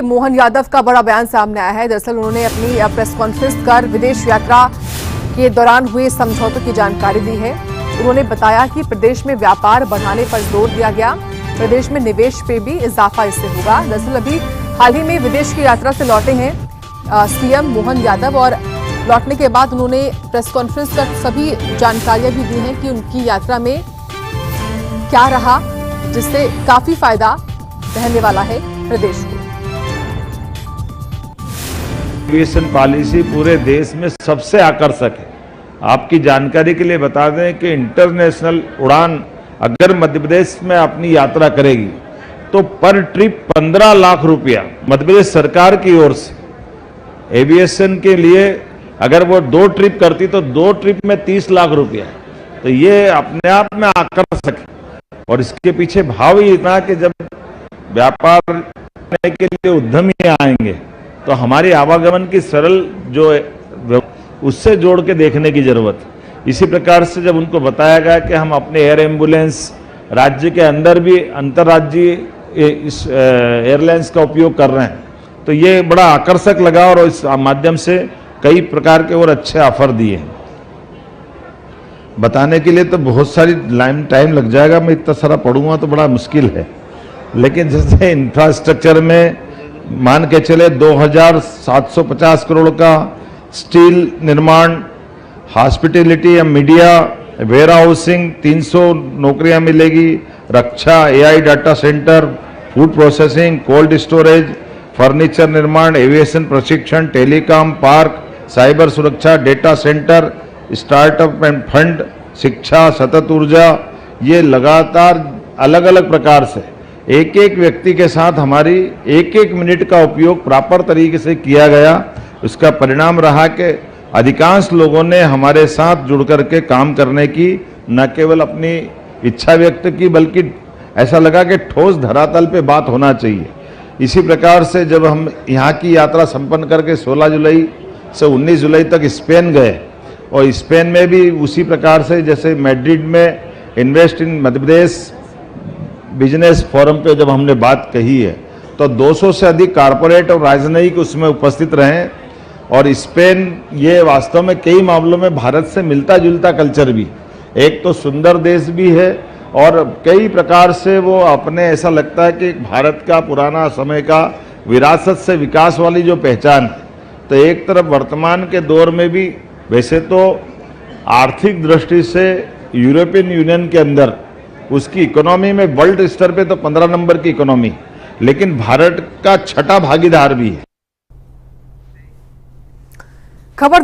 मोहन यादव का बड़ा बयान सामने आया है। दरअसल उन्होंने अपनी प्रेस कॉन्फ्रेंस कर विदेश यात्रा के दौरान हुए समझौतों की जानकारी दी है। उन्होंने बताया कि प्रदेश में व्यापार बढ़ाने पर जोर दिया गया, प्रदेश में निवेश पे भी इजाफा इससे होगा। दरअसल अभी हाल ही में विदेश की यात्रा से लौटे हैं सीएम मोहन यादव और लौटने के बाद उन्होंने प्रेस कॉन्फ्रेंस कर सभी जानकारियां भी दी हैं कि उनकी यात्रा में क्या रहा, जिससे काफी फायदा रहने वाला है प्रदेश को। एविएशन पॉलिसी पूरे देश में सबसे आकर्षक है। आपकी जानकारी के लिए बता दें कि इंटरनेशनल उड़ान अगर मध्य प्रदेश में अपनी यात्रा करेगी तो पर ट्रिप 15 लाख रुपया मध्य प्रदेश सरकार की ओर से एविएशन के लिए, अगर वो 2 ट्रिप करती तो 2 ट्रिप में 30 लाख रुपया। तो ये अपने आप में आकर्षक है और इसके पीछे भाव ही इतना कि जब व्यापार करने के लिए उद्यमी आएंगे तो हमारी आवागमन की सरल जो उससे जोड़ के देखने की जरूरत है। इसी प्रकार से जब उनको बताया गया कि हम अपने एयर एम्बुलेंस राज्य के अंदर भी अंतर्राज्यीय इस एयरलाइंस का उपयोग कर रहे हैं तो ये बड़ा आकर्षक लगा और इस माध्यम से कई प्रकार के और अच्छे ऑफर दिए हैं। बताने के लिए तो बहुत सारी टाइम लग जाएगा, मैं इतना सारा पढ़ूंगा तो बड़ा मुश्किल है। लेकिन जैसे इंफ्रास्ट्रक्चर में मान के चले 2750 करोड़ का स्टील निर्माण, हॉस्पिटैलिटी या मीडिया, वेयर हाउसिंग 300 नौकरियां मिलेगी, रक्षा, AI data center, food processing, cold storage, furniture निर्माण, एविएशन प्रशिक्षण, टेलीकॉम, पार्क, साइबर सुरक्षा, data center, startup and fund, शिक्षा, सतत ऊर्जा, ये लगातार अलग अलग प्रकार से एक एक व्यक्ति के साथ हमारी एक एक मिनट का उपयोग प्रॉपर तरीके से किया गया। उसका परिणाम रहा कि अधिकांश लोगों ने हमारे साथ जुड़ करके काम करने की न केवल अपनी इच्छा व्यक्त की बल्कि ऐसा लगा कि ठोस धरातल पे बात होना चाहिए। इसी प्रकार से जब हम यहाँ की यात्रा संपन्न करके 16 जुलाई से 19 जुलाई तक स्पेन गए और स्पेन में भी उसी प्रकार से जैसे मैड्रिड में invest in Madhya Pradesh business forum पे जब हमने बात कही है तो 200 से अधिक कारपोरेट और राजनयिक उसमें उपस्थित रहे और स्पेन ये वास्तव में कई मामलों में भारत से मिलता जुलता कल्चर भी, एक तो सुंदर देश भी है और कई प्रकार से वो अपने ऐसा लगता है कि भारत का पुराना समय का विरासत से विकास वाली जो पहचान है। तो एक तरफ वर्तमान के दौर में भी वैसे तो आर्थिक दृष्टि से यूरोपियन यूनियन के अंदर उसकी इकोनॉमी में वर्ल्ड स्तर पे तो 15 नंबर की इकोनॉमी, लेकिन भारत का छठा भागीदार भी है। खबर